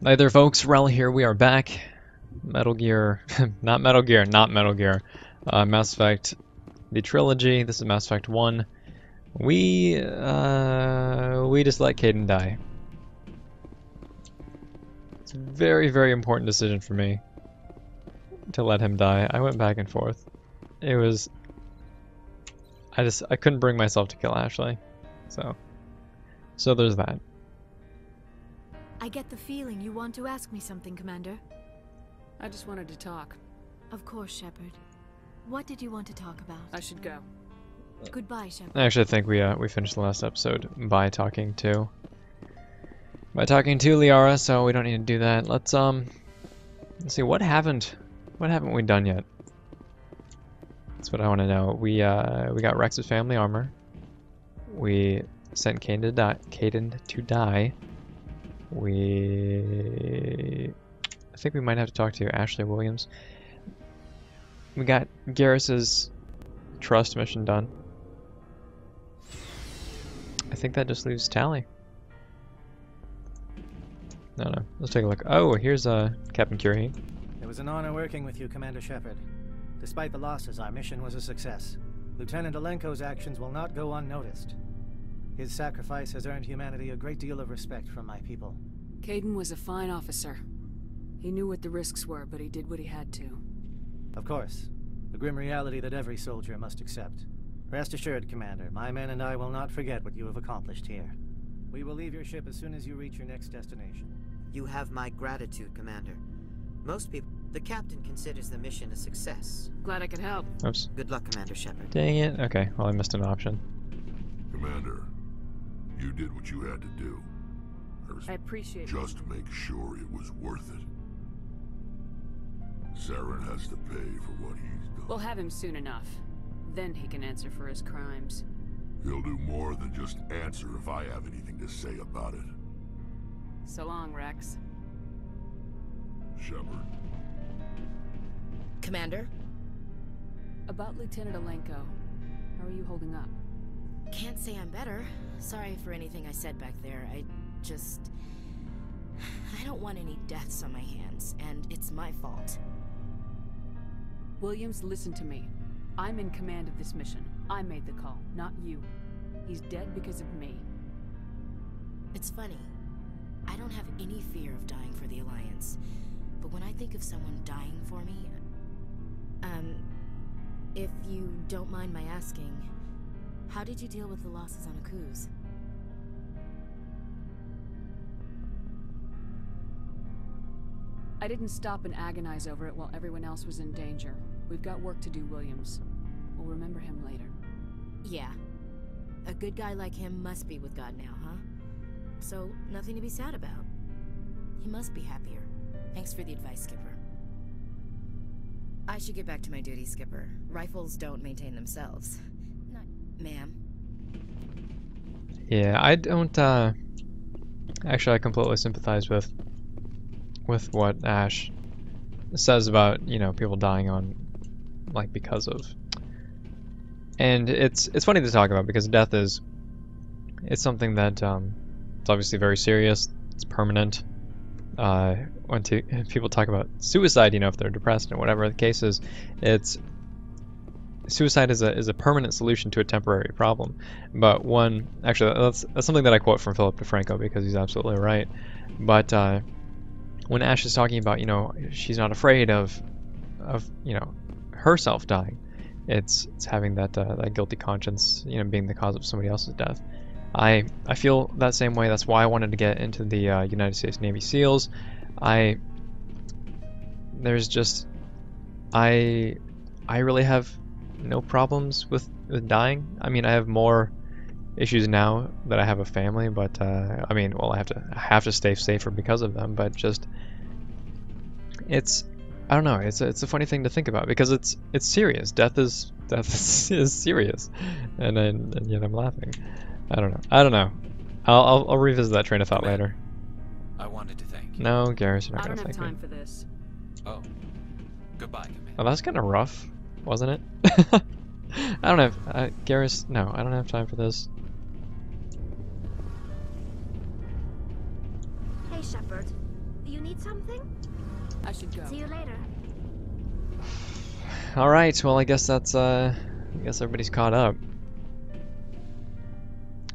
Hi there, folks. Wrel here. We are back. Metal Gear, not Metal Gear, not Metal Gear. Mass Effect, the Trilogy. This is Mass Effect 1. We just let Kaidan die. It's a very, very important decision for me to let him die. I went back and forth. It was... I couldn't bring myself to kill Ashley. So there's that. I get the feeling you want to ask me something, Commander. I just wanted to talk. Of course, Shepard. What did you want to talk about? I should go. Goodbye, Shepard. Actually, I think we finished the last episode by talking to Liara, so we don't need to do that. Let's see, what haven't we done yet? That's what I want to know. We got Rex's family armor. We sent Kaidan to die. I think we might have to talk to Ashley Williams. We got Garrus's trust mission done. I think that just leaves Tali. No, let's take a look. Oh, here's Captain Curie. It was an honor working with you, Commander Shepard. Despite the losses, our mission was a success. Lieutenant Alenko's actions will not go unnoticed. His sacrifice has earned humanity a great deal of respect from my people. Kaidan was a fine officer. He knew what the risks were, but he did what he had to. Of course. The grim reality that every soldier must accept. Rest assured, Commander, my men and I will not forget what you have accomplished here. We will leave your ship as soon as you reach your next destination. You have my gratitude, Commander. Most people... The captain considers the mission a success. Glad I could help. Oops. Good luck, Commander Shepard. Dang it. Okay, well I missed an option. Commander, you did what you had to do. I appreciate it. Just to make sure it was worth it. Saren has to pay for what he's done. We'll have him soon enough. Then he can answer for his crimes. He'll do more than just answer if I have anything to say about it. So long, Rex. Shepard. Commander? About Lieutenant Alenko. How are you holding up? Can't say I'm better. Sorry for anything I said back there. I don't want any deaths on my hands, and it's my fault. Williams, listen to me. I'm in command of this mission. I made the call, not you. He's dead because of me. It's funny. I don't have any fear of dying for the Alliance. But when I think of someone dying for me... if you don't mind my asking, how did you deal with the losses on Akuz? I didn't stop and agonize over it while everyone else was in danger. We've got work to do, Williams. We'll remember him later. Yeah. A good guy like him must be with God now, huh? So, nothing to be sad about. He must be happier. Thanks for the advice, Skipper. I should get back to my duty, Skipper. Rifles don't maintain themselves. Not... Ma'am. Yeah, I don't, actually I completely sympathize with what Ash says about, you know, people dying on, like, because of. And it's funny to talk about because death is, it's something that, it's obviously very serious, it's permanent. When people talk about suicide, you know, if they're depressed and whatever the case is, suicide is a permanent solution to a temporary problem. But actually that's something that I quote from Philip DeFranco because he's absolutely right. But when Ash is talking about, you know, she's not afraid of you know, herself dying, it's having that guilty conscience, you know, being the cause of somebody else's death. I feel that same way. That's why I wanted to get into the United States Navy SEALs. I really have no problems with dying. I mean, I have more issues now that I have a family, but I mean, well, I have to stay safer because of them. But just I don't know. It's a funny thing to think about because it's serious. Death is serious, and yet I'm laughing. I don't know. I'll revisit that train of thought later. I wanted to thank you. No, Garrus, you're not I gonna don't have thank me. time for this. Oh. Goodbye, Commander. Oh, that's kind of rough, wasn't it? I don't have Garrus. No, I don't have time for this. Hey, Shepard. you need something? I should go. See you later. All right. Well, I guess that's I guess everybody's caught up.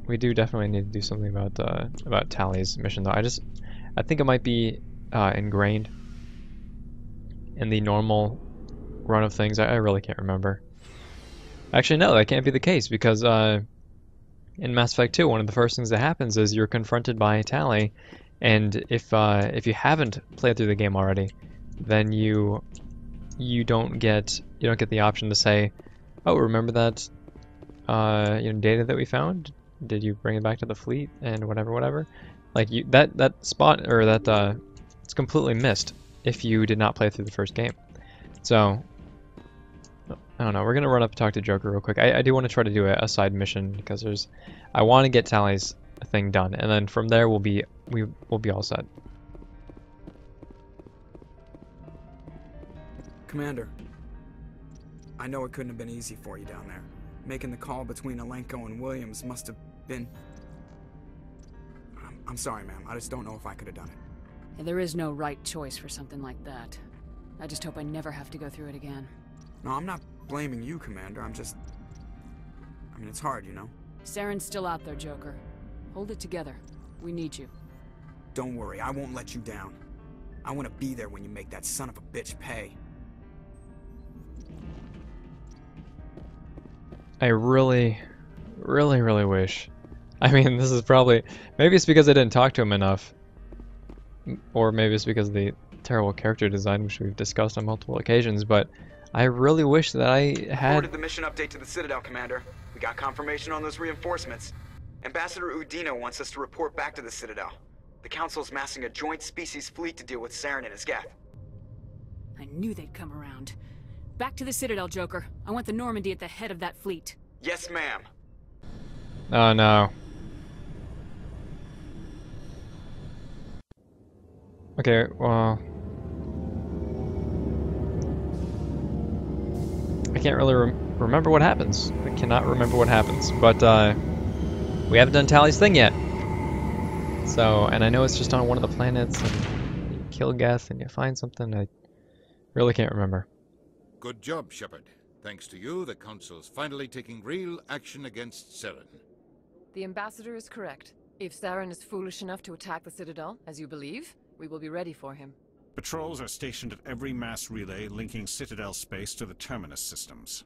We do definitely need to do something about Tali's mission, though. I think it might be ingrained in the normal run of things. I really can't remember. Actually, no, that can't be the case because in Mass Effect 2, one of the first things that happens is you're confronted by Tali, and if you haven't played through the game already, then you don't get the option to say, oh, remember that data that we found? Did you bring it back to the fleet and whatever? Like that spot or that it's completely missed if you did not play through the first game. So I don't know. We're gonna run up and talk to Joker real quick. I do want to try to do a side mission because I want to get Tali's thing done, and then from there we'll be all set. Commander, I know it couldn't have been easy for you down there. Making the call between Alenko and Williams must have been... I'm sorry, ma'am. I just don't know if I could have done it. And there is no right choice for something like that. I just hope I never have to go through it again. No, I'm not blaming you, Commander. I mean, it's hard, you know? Saren's still out there, Joker. Hold it together. We need you. Don't worry, I won't let you down. I want to be there when you make that son of a bitch pay. I really wish. I mean, this is probably... Maybe it's because I didn't talk to him enough. Or maybe it's because of the terrible character design, which we've discussed on multiple occasions, but I really wish that I had... Forwarded the mission update to the Citadel, Commander. We got confirmation on those reinforcements. Ambassador Udina wants us to report back to the Citadel. The Council's massing a joint species fleet to deal with Saren and his Geth. I knew they'd come around. Back to the Citadel, Joker. I want the Normandy at the head of that fleet. Yes, ma'am. Oh, no. Okay, well... I can't really remember what happens. I cannot remember what happens, but we haven't done Tali's thing yet. So, and I know it's just on one of the planets, and you kill Geth and you find something. I really can't remember. Good job, Shepard. Thanks to you, the Council's finally taking real action against Saren. The Ambassador is correct. If Saren is foolish enough to attack the Citadel, as you believe, we will be ready for him. Patrols are stationed at every mass relay linking Citadel space to the Terminus systems.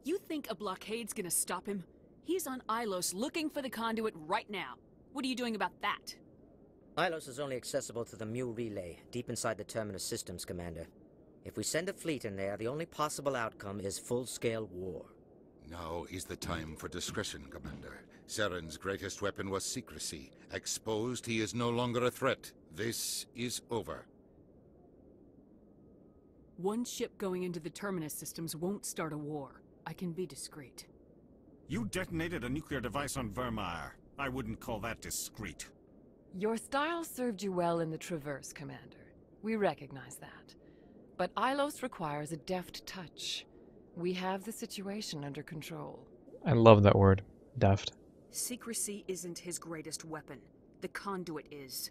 You think a blockade's gonna stop him? He's on Ilos looking for the conduit right now. What are you doing about that? Ilos is only accessible to the Mu relay, deep inside the Terminus systems, Commander. If we send a fleet in there, the only possible outcome is full-scale war. Now is the time for discretion, Commander. Saren's greatest weapon was secrecy. Exposed, he is no longer a threat. This is over. One ship going into the Terminus systems won't start a war. I can be discreet. You detonated a nuclear device on Vermeer. I wouldn't call that discreet. Your style served you well in the Traverse, Commander. We recognize that. But Ilos requires a deft touch. We have the situation under control. I love that word, deft. Secrecy isn't his greatest weapon. The conduit is.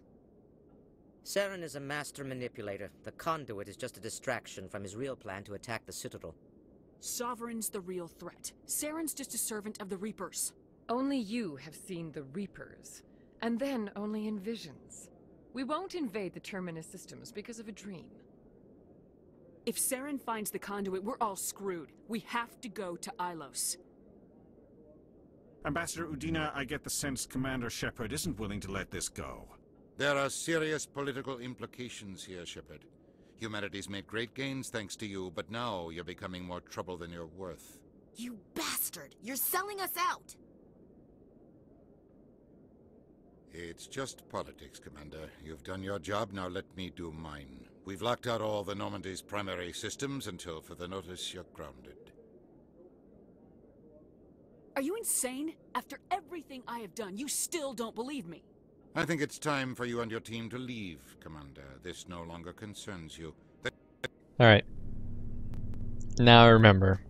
Saren is a master manipulator. The conduit is just a distraction from his real plan to attack the Citadel. Sovereign's the real threat. Saren's just a servant of the Reapers. Only you have seen the Reapers, and then only in visions. We won't invade the Terminus systems because of a dream. If Saren finds the conduit, we're all screwed. We have to go to Ilos. Ambassador Udina, I get the sense Commander Shepard isn't willing to let this go. There are serious political implications here, Shepard. Humanity's made great gains thanks to you, but now you're becoming more trouble than you're worth. You bastard! You're selling us out! It's just politics, Commander. You've done your job, now let me do mine. We've locked out all the Normandy's primary systems until further notice you're grounded. Are you insane? After everything I have done, you still don't believe me. I think it's time for you and your team to leave, Commander. This no longer concerns you. Alright. Now I remember.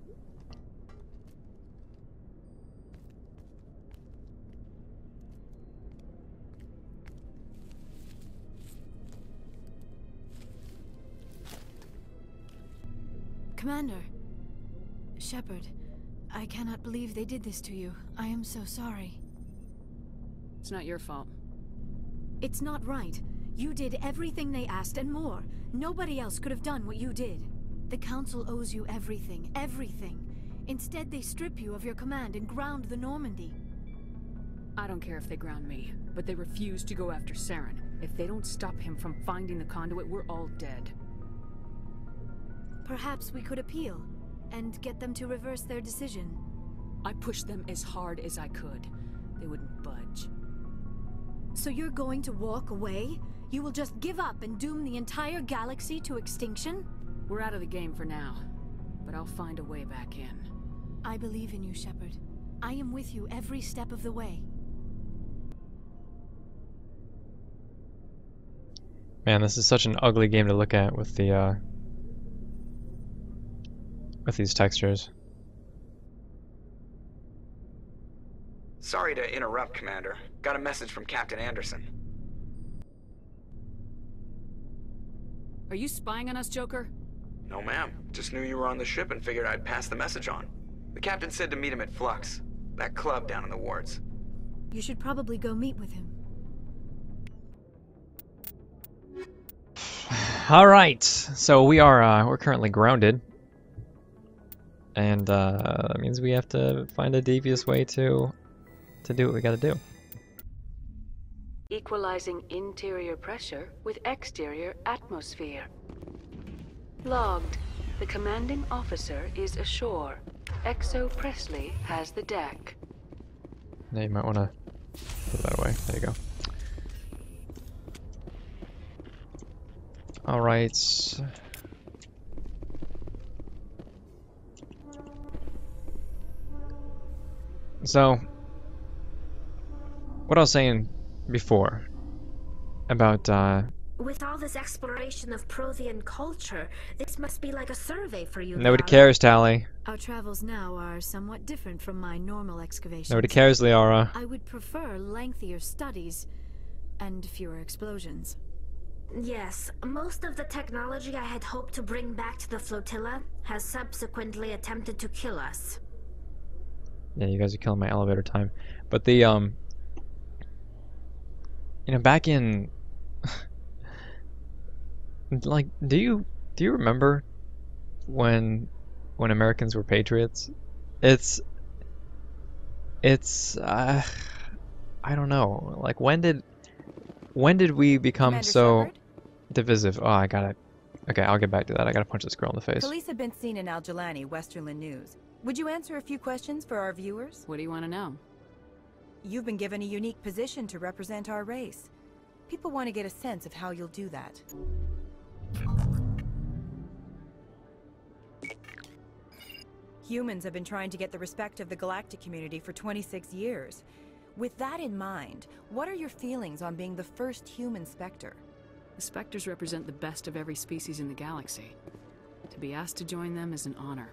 Commander. Shepard, I cannot believe they did this to you. I am so sorry. It's not your fault. It's not right. You did everything they asked and more. Nobody else could have done what you did. The Council owes you everything, everything. Instead, they strip you of your command and ground the Normandy. I don't care if they ground me, but they refuse to go after Saren. If they don't stop him from finding the conduit, we're all dead. Perhaps we could appeal, and get them to reverse their decision. I pushed them as hard as I could. They wouldn't budge. So you're going to walk away? You will just give up and doom the entire galaxy to extinction? We're out of the game for now, but I'll find a way back in. I believe in you, Shepard. I am with you every step of the way. Man, this is such an ugly game to look at with the with these textures. Sorry to interrupt, Commander. Got a message from Captain Anderson. Are you spying on us, Joker? No, ma'am. Just knew you were on the ship and figured I'd pass the message on. The captain said to meet him at Flux, that club down in the wards. You should probably go meet with him. All right, so we're currently grounded, and that means we have to find a devious way to do what we got to do. Equalizing interior pressure with exterior atmosphere. Logged. The commanding officer is ashore. Exo Presley has the deck. Yeah, you might want to put that away. There you go. All right. So, what I was saying before about with all this exploration of Prothean culture, this must be like a survey for you. Nobody cares, Tali. Our travels now are somewhat different from my normal excavations. Nobody cares, Liara. I would prefer lengthier studies and fewer explosions. Yes, most of the technology I had hoped to bring back to the flotilla has subsequently attempted to kill us. Yeah, you guys are killing my elevator time. But the you know, back in like, do you remember when Americans were patriots? It's I don't know. Like, when did we become Commander so Shepard? divisive? Oh, I gotta. Okay, I'll get back to that. I gotta punch this girl in the face. Police have been seen in Al-Jalani, Westerland News. Would you answer a few questions for our viewers? What do you want to know? You've been given a unique position to represent our race. People want to get a sense of how you'll do that. Humans have been trying to get the respect of the galactic community for 26 years. With that in mind, what are your feelings on being the first human Spectre? The Spectres represent the best of every species in the galaxy. To be asked to join them is an honor.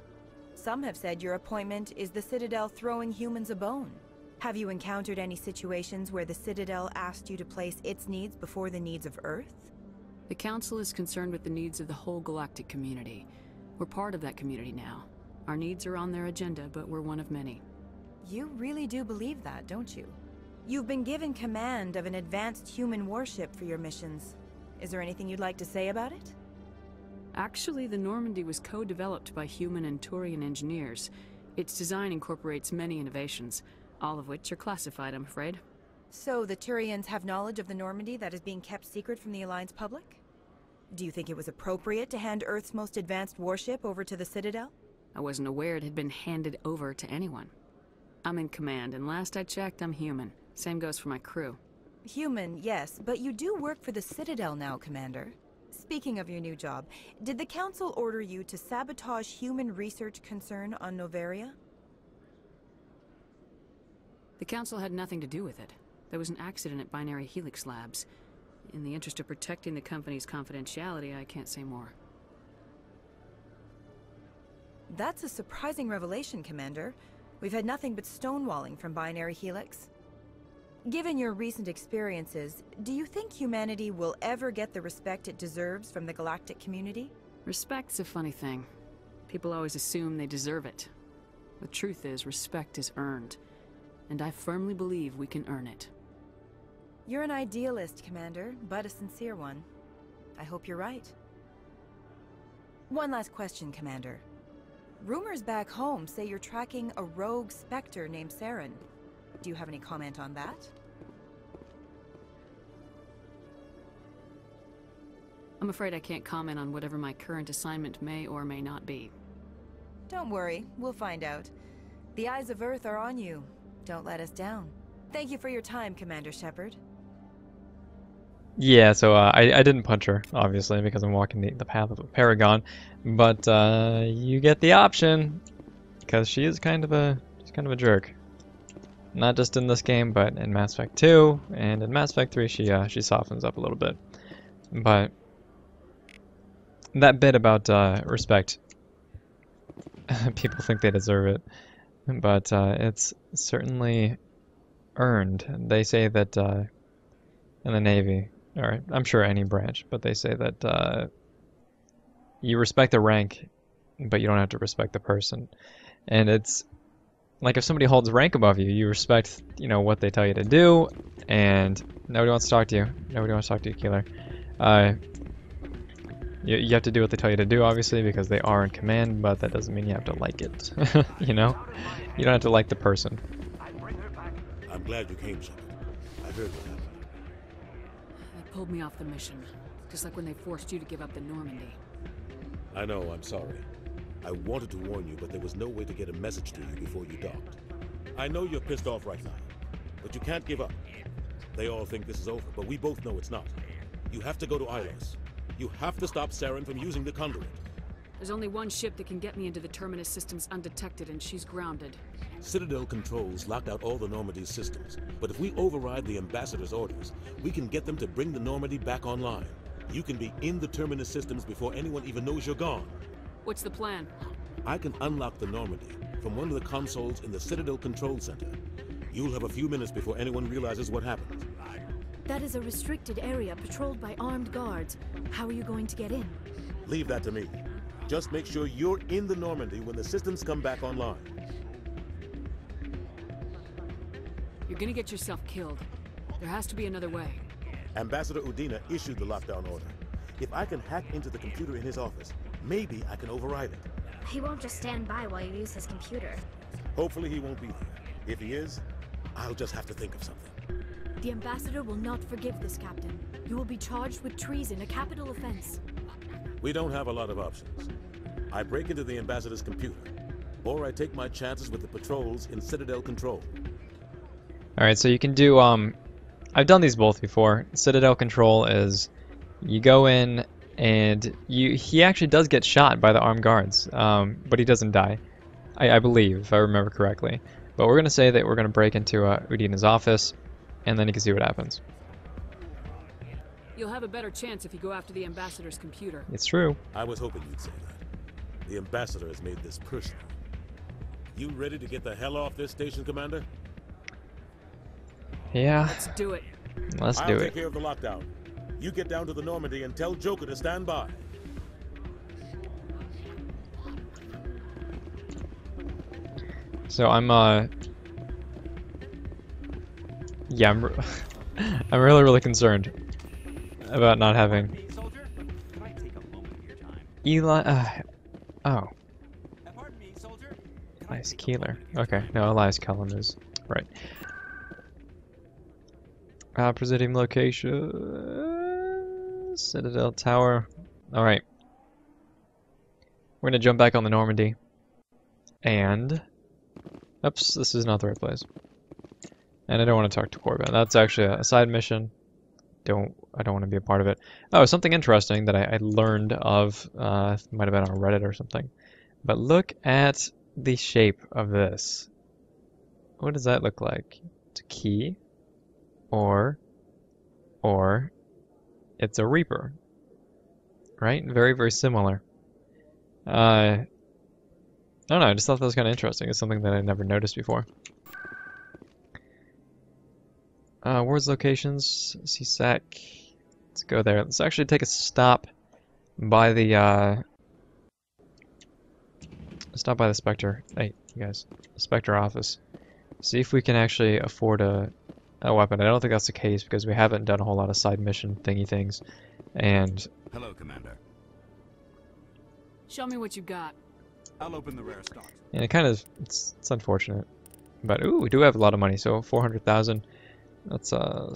Some have said your appointment is the Citadel throwing humans a bone. Have you encountered any situations where the Citadel asked you to place its needs before the needs of Earth? The Council is concerned with the needs of the whole galactic community. We're part of that community now. Our needs are on their agenda, but we're one of many. You really do believe that, don't you? You've been given command of an advanced human warship for your missions. Is there anything you'd like to say about it? Actually, the Normandy was co-developed by human and Turian engineers. Its design incorporates many innovations, all of which are classified, I'm afraid. So the Turians have knowledge of the Normandy that is being kept secret from the Alliance public? Do you think it was appropriate to hand Earth's most advanced warship over to the Citadel? I wasn't aware it had been handed over to anyone. I'm in command, and last I checked, I'm human. Same goes for my crew. Human, yes, but you do work for the Citadel now, Commander. Speaking of your new job, did the Council order you to sabotage human research concern on Noveria? The Council had nothing to do with it. There was an accident at Binary Helix Labs. In the interest of protecting the company's confidentiality, I can't say more. That's a surprising revelation, Commander. We've had nothing but stonewalling from Binary Helix. Given your recent experiences, do you think humanity will ever get the respect it deserves from the galactic community? Respect's a funny thing. People always assume they deserve it. The truth is, respect is earned. And I firmly believe we can earn it. You're an idealist, Commander, but a sincere one. I hope you're right. One last question, Commander. Rumors back home say you're tracking a rogue Spectre named Saren. Do you have any comment on that? I'm afraid I can't comment on whatever my current assignment may or may not be. Don't worry, we'll find out. The eyes of Earth are on you. Don't let us down. Thank you for your time, Commander Shepard. Yeah, so I didn't punch her, obviously, because I'm walking the path of a paragon, but you get the option, because she is kind of a jerk. Not just in this game, but in Mass Effect 2 and in Mass Effect 3, she softens up a little bit. But that bit about respect, people think they deserve it, but it's certainly earned. They say that in the Navy, or I'm sure any branch, but they say that you respect the rank, but you don't have to respect the person. And it's like if somebody holds rank above you, you respect, you know, what they tell you to do, and nobody wants to talk to you. Nobody wants to talk to you, Keeler. You have to do what they tell you to do, obviously, because they are in command, but that doesn't mean you have to like it. You know? You don't have to like the person. I'm glad you came, Shepard. I heard what happened. They pulled me off the mission, just like when they forced you to give up the Normandy. I know, I'm sorry. I wanted to warn you, but there was no way to get a message to you before you docked. I know you're pissed off right now, but you can't give up. They all think this is over, but we both know it's not. You have to go to Ilos. You have to stop Saren from using the conduit. There's only one ship that can get me into the Terminus systems undetected, and she's grounded. Citadel controls locked out all the Normandy's systems, but if we override the Ambassador's orders, we can get them to bring the Normandy back online. You can be in the Terminus systems before anyone even knows you're gone. What's the plan? I can unlock the Normandy from one of the consoles in the Citadel Control Center. You'll have a few minutes before anyone realizes what happened. That is a restricted area patrolled by armed guards. How are you going to get in? Leave that to me. Just make sure you're in the Normandy when the systems come back online. You're gonna get yourself killed. There has to be another way. Ambassador Udina issued the lockdown order. If I can hack into the computer in his office, maybe I can override it. He won't just stand by while you use his computer. Hopefully he won't be there. If he is, I'll just have to think of something. The Ambassador will not forgive this, Captain. You will be charged with treason, a capital offense. We don't have a lot of options. I break into the Ambassador's computer, or I take my chances with the patrols in Citadel Control. Alright, so you can do, I've done these both before. Citadel Control is, you go in, and he actually does get shot by the armed guards, but he doesn't die, I believe, if I remember correctly. But we're going to say that we're going to break into Udina's office, and then you can see what happens. You'll have a better chance if you go after the Ambassador's computer. It's true. I was hoping you'd say that. The Ambassador has made this personal. You ready to get the hell off this station, Commander? Yeah. Let's do it. Let's do I'll it. take care of the lockdown. You get down to the Normandy and tell Joker to stand by. So I'm yeah, I'm really concerned about not having Eli. Oh, Elias Keeler. Okay, no, Elias Cullen is right. Presidium location, Citadel Tower. All right, we're gonna jump back on the Normandy, and oops, this is not the right place. And I don't want to talk to Corbin. That's actually a side mission. I don't want to be a part of it. Oh, something interesting that I learned of, might have been on Reddit or something. But look at the shape of this. What does that look like? It's a key, or it's a Reaper, right? Very similar. I don't know. I just thought that was kind of interesting. It's something that I never noticed before. Where's locations? CSAC. Let's go there. Let's actually take a stop by the stop by the Spectre. Hey, you guys, Spectre office. See if we can actually afford a weapon. I don't think that's the case because we haven't done a whole lot of side mission thingy things. And hello, Commander. Show me what you got. I'll open the rare stocks. Yeah, it's unfortunate. But ooh, we do have a lot of money, so 400,000. Let's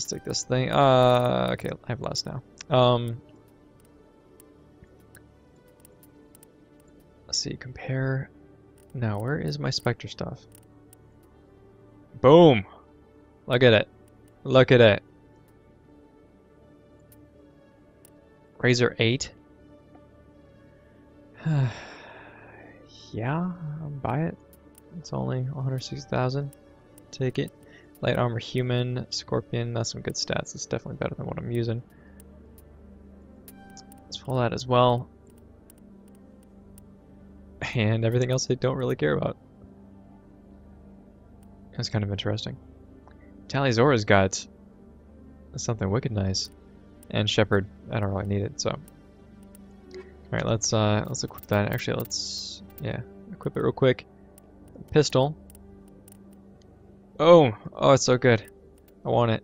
take this thing. Okay, I have less now. Let's see, compare. Now, where is my Spectre stuff? Boom! Look at it. Look at it. Razor 8. Yeah, I'll buy it. It's only 160,000. Take it. Light armor human, Scorpion, that's some good stats. It's definitely better than what I'm using. Let's pull that as well. And everything else I don't really care about. That's kind of interesting. Tali'zorah's got something wicked nice. And Shepherd, I don't really need it, so. Alright, let's equip that. Actually, let's equip it real quick. Pistol. Oh, it's so good. I want it.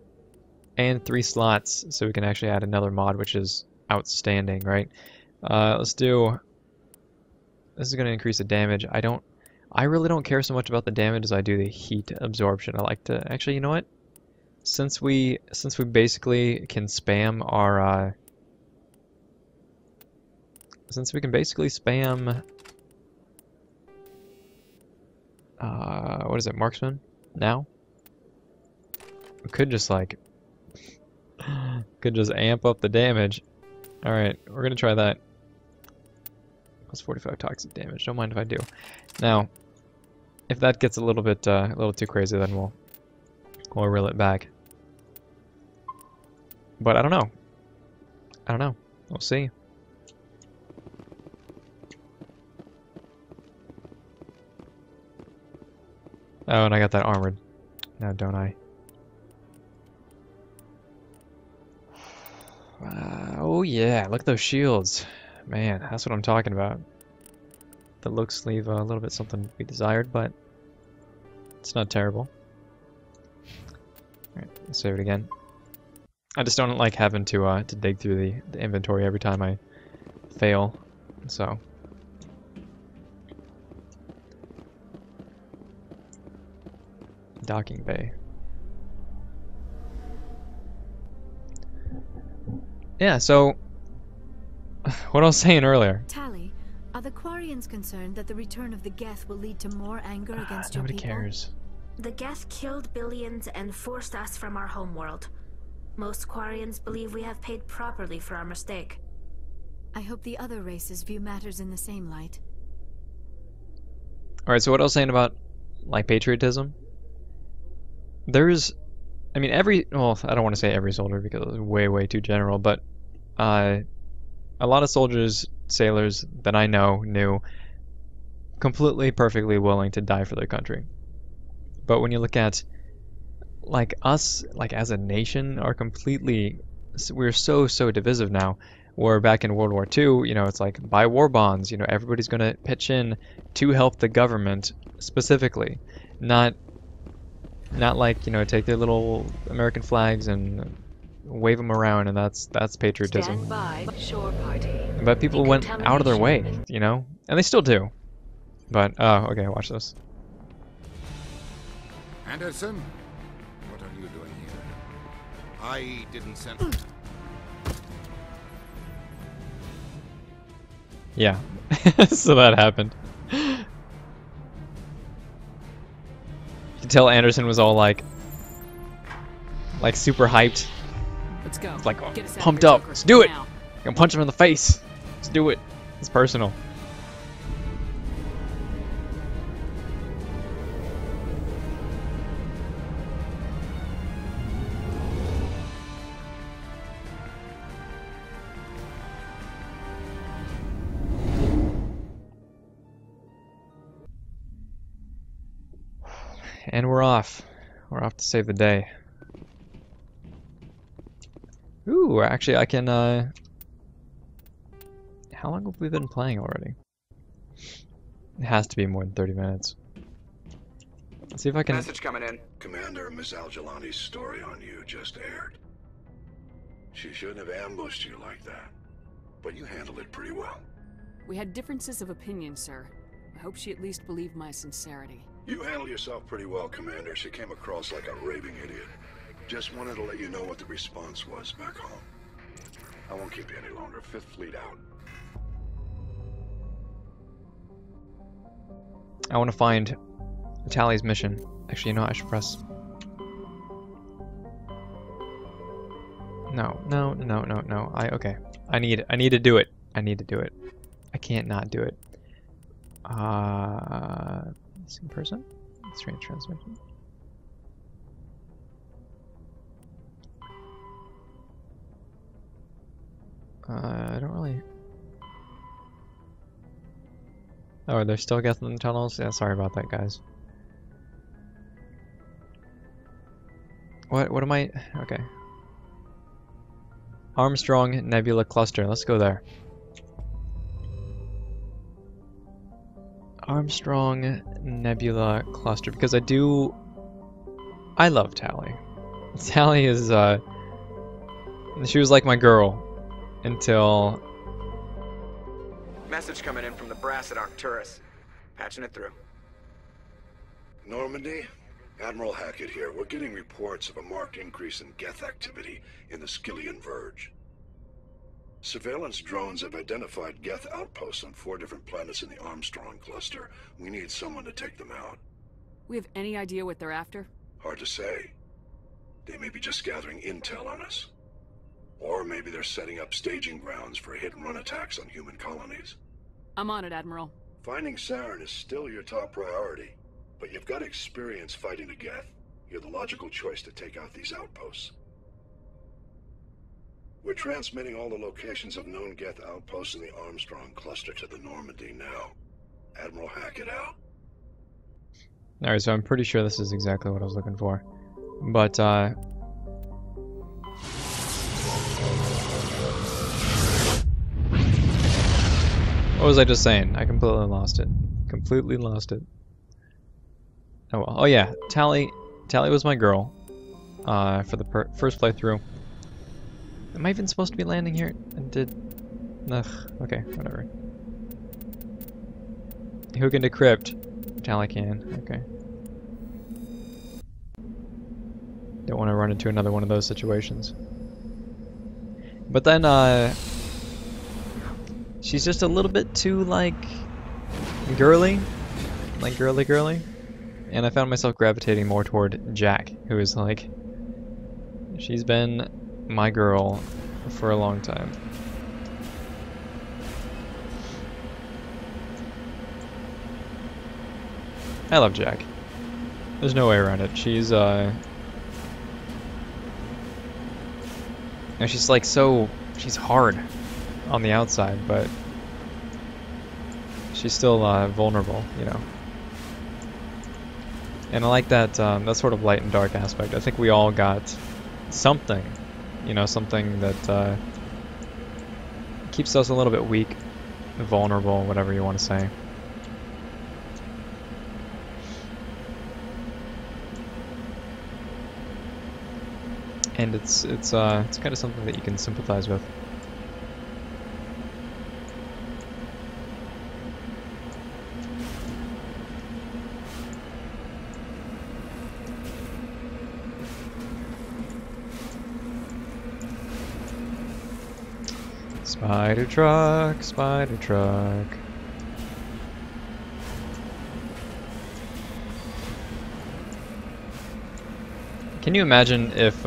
And 3 slots, so we can actually add another mod, which is outstanding, right? Let's do. This is going to increase the damage. I really don't care so much about the damage as I do the heat absorption. I like to actually, you know what? Since we basically can spam our since we can basically spam what is it, marksman now? We could just like amp up the damage. All right, we're gonna try that. Plus 45 toxic damage. Don't mind if I do. Now, if that gets a little bit a little too crazy, then we'll reel it back. But I don't know. We'll see. Oh, and I got that armored. Now, don't I? Oh yeah, look at those shields. Man, that's what I'm talking about. The looks leave a little bit something to be desired, but it's not terrible. Alright, let's save it again. I just don't like having to dig through the inventory every time I fail, so. Docking bay. Yeah, so what I was saying earlier. Tali, are the Quarians concerned that the return of the Geth will lead to more anger against your people? Nobody cares. The Geth killed billions and forced us from our homeworld. Most Quarians believe we have paid properly for our mistake. I hope the other races view matters in the same light. Alright, so what I was saying about, like, patriotism? There's, I mean, well, I don't want to say every soldier because it's way too general, but a lot of soldiers, sailors that I know knew completely, perfectly willing to die for their country. But when you look at, like, us, like, as a nation, are completely, we're so divisive now. Where back in World War II, you know, it's like, buy war bonds, you know, everybody's going to pitch in to help the government specifically. Not like, you know, take their little American flags and wave them around, and that's patriotism. Stand by, shore party. But people went out of their way, you know, and they still do. But okay, watch this. Anderson, what are you doing here? I didn't send. Yeah, so that happened. You can tell Anderson was all like super hyped. Let's go. Like pumped up. Let's do it. I'm gonna punch him in the face. Let's do it. It's personal. And we're off. We're off to save the day. Ooh, actually I can, how long have we been playing already? It has to be more than 30 minutes. Let's see if I can... Message coming in. Commander, Miss Al-Jalani's story on you just aired. She shouldn't have ambushed you like that, but you handled it pretty well. We had differences of opinion, sir. I hope she at least believed my sincerity. You handled yourself pretty well, Commander. She came across like a raving idiot. Just wanted to let you know what the response was back home. I won't keep you any longer. Fifth Fleet out. I want to find Tali's mission. Actually, you know what? I should press... No. Okay. I need to do it. I need to do it. I can't not do it. Missing person? Strange transmission. I don't really... Oh, they're still getting in the tunnels? Yeah, sorry about that, guys. What am I... Okay. Armstrong Nebula Cluster. Let's go there. Armstrong Nebula Cluster. Because I love Tali. Tali is, she was like my girl. Until... Message coming in from the brass at Arcturus. Patching it through. Normandy? Admiral Hackett here. We're getting reports of a marked increase in Geth activity in the Skyllian Verge. Surveillance drones have identified Geth outposts on 4 different planets in the Armstrong cluster. We need someone to take them out. We have any idea what they're after? Hard to say. They may be just gathering intel on us. Or maybe they're setting up staging grounds for hit-and-run attacks on human colonies. I'm on it, Admiral. Finding Saren is still your top priority, but you've got experience fighting the Geth. You're the logical choice to take out these outposts. We're transmitting all the locations of known Geth outposts in the Armstrong cluster to the Normandy now. Admiral Hackett out. Alright, so I'm pretty sure this is exactly what I was looking for. But, what was I just saying? I completely lost it. Completely lost it. Oh well. Oh yeah, Tali was my girl. For the first playthrough. Am I even supposed to be landing here? Ugh. Okay, whatever. Who can decrypt? Tali can. Okay. Don't want to run into another one of those situations. But then, she's just a little bit too, like, girly. Like, girly. And I found myself gravitating more toward Jack, who is, like, she's been my girl for a long time. I love Jack. There's no way around it. She's, and she's, like, she's hard on the outside, but she's still vulnerable, you know. And I like that that sort of light and dark aspect. I think we all got something, you know, something that keeps us a little bit weak, vulnerable, whatever you want to say. And it's kind of something that you can sympathize with. Spider truck, spider truck. Can you imagine if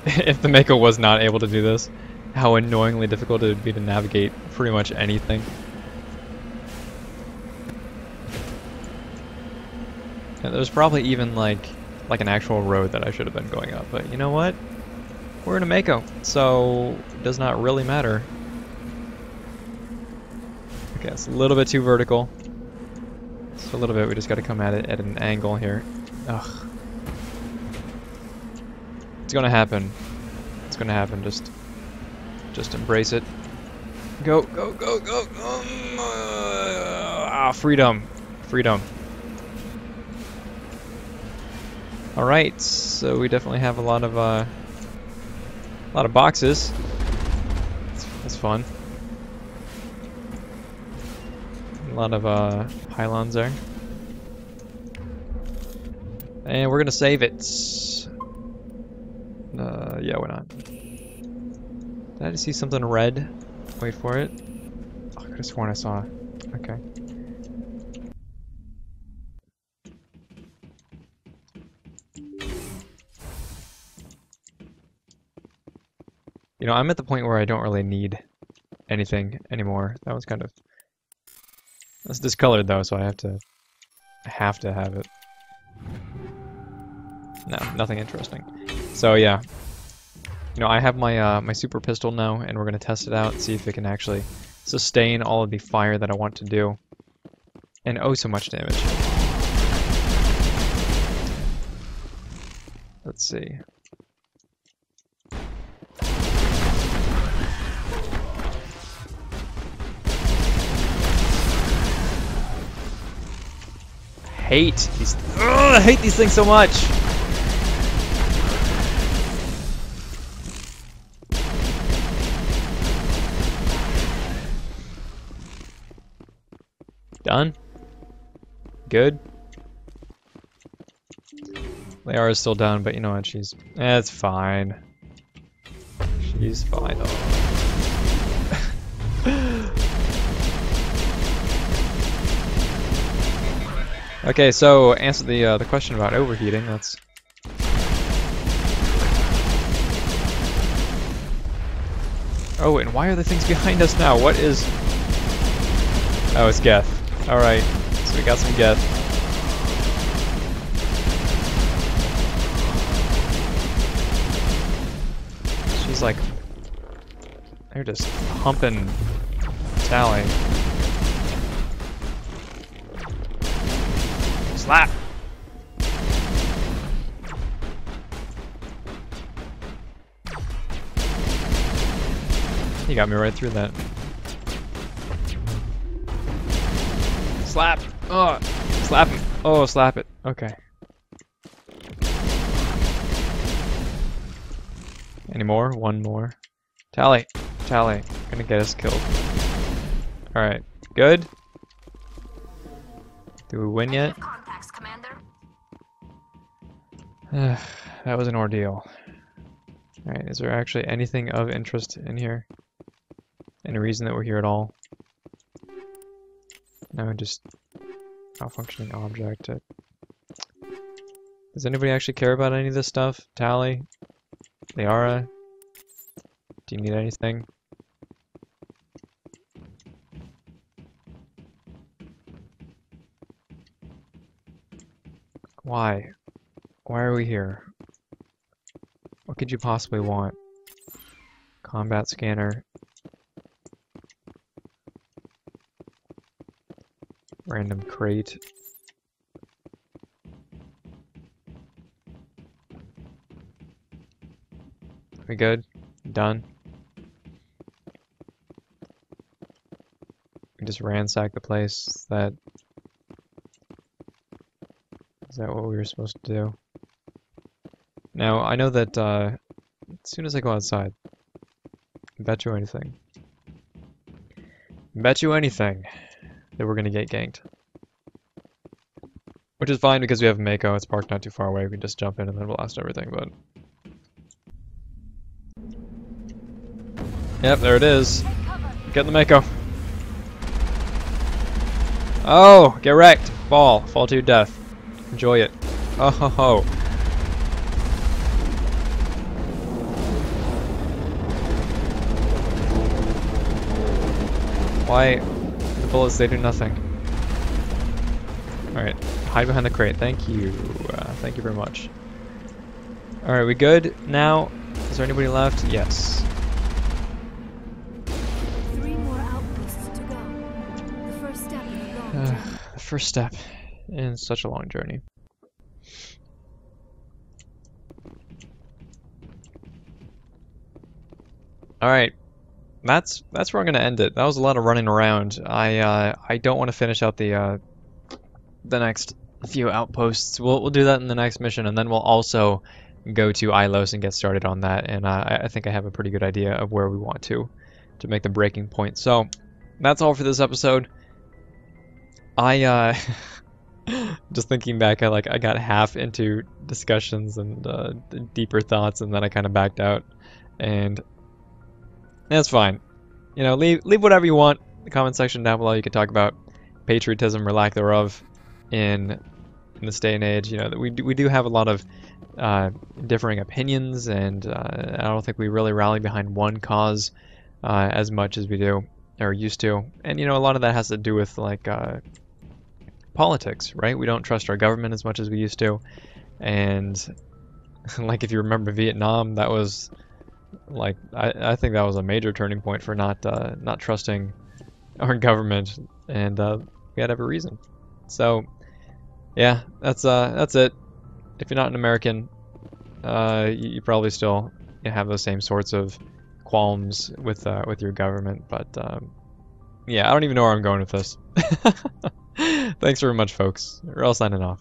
if the Mako was not able to do this? How annoyingly difficult it would be to navigate pretty much anything. And there's probably even like an actual road that I should have been going up, but you know what? We're in a Mako, so it does not really matter. Okay, it's a little bit too vertical. Just a little bit, we just gotta come at it at an angle here. Ugh. It's gonna happen. It's gonna happen, just embrace it. Go, go, go, go. Freedom. Freedom. Alright, so we definitely have a lot of boxes. That's fun. A lot of pylons there. And we're gonna save it. Yeah, why not? Did I just see something red? Wait for it. Oh, I could have sworn I saw. Okay. You know, I'm at the point where I don't really need anything anymore. That was kind of... That's discolored though, so I have to have it. No, nothing interesting. So yeah. You know, I have my my super pistol now, and we're gonna test it out and see if it can actually sustain all of the fire that I want to do. And oh so much damage. Let's see. I hate these things so much. Done? Good? Liara is still down, but you know what, it's fine. She's fine. Okay, so answer the question about overheating. That's... Oh, and why are the things behind us now? What is... Oh, it's Geth. Alright, so we got some Geth. She's like... They're just humping Tali. Slap! He got me right through that. Slap! Oh! Slap him! Oh, slap it. Okay. Any more? One more. Tali! Tali. Gonna get us killed. Alright. Good? Do we win yet? That was an ordeal. Alright, is there actually anything of interest in here? Any reason that we're here at all? No, just malfunctioning object. Does anybody actually care about any of this stuff? Tali? Liara? Do you need anything? Why? Why are we here? What could you possibly want? Combat scanner. Random crate. We good? Done? We just ransack the place. Is that what we were supposed to do? Now, I know that as soon as I go outside, bet you anything that we're gonna get ganked. Which is fine because we have Mako, it's parked not too far away, we can just jump in and then blast everything, but... Yep, there it is. Get in the Mako. Oh, get wrecked. Fall to your death. Enjoy it. Oh ho ho. Why? The bullets, they do nothing. Alright, hide behind the crate. Thank you. Thank you very much. Alright, we good now? Is there anybody left? Yes. 3 more outposts to go. The first step in a long journey. The first step in such a long journey. Alright. that's where I'm gonna end it. That was a lot of running around. I don't want to finish out the next few outposts. We'll do that in the next mission, and then we'll also go to Ilos and get started on that. And I think I have a pretty good idea of where we want to make the breaking point. So that's all for this episode. I just thinking back, I got half into discussions and deeper thoughts, and then I kind of backed out, and that's fine. You know, leave whatever you want in the comment section down below. You can talk about patriotism or lack thereof in this day and age. You know, that we do have a lot of differing opinions, and I don't think we really rally behind one cause as much as we do or used to. And you know, a lot of that has to do with like politics, right? We don't trust our government as much as we used to, and like if you remember Vietnam, that was like I think that was a major turning point for not trusting our government, and we had every reason. So yeah, that's it. If you're not an American, you probably still have those same sorts of qualms with your government, but yeah, I don't even know where I'm going with this. Thanks very much, folks. Wrel signing off.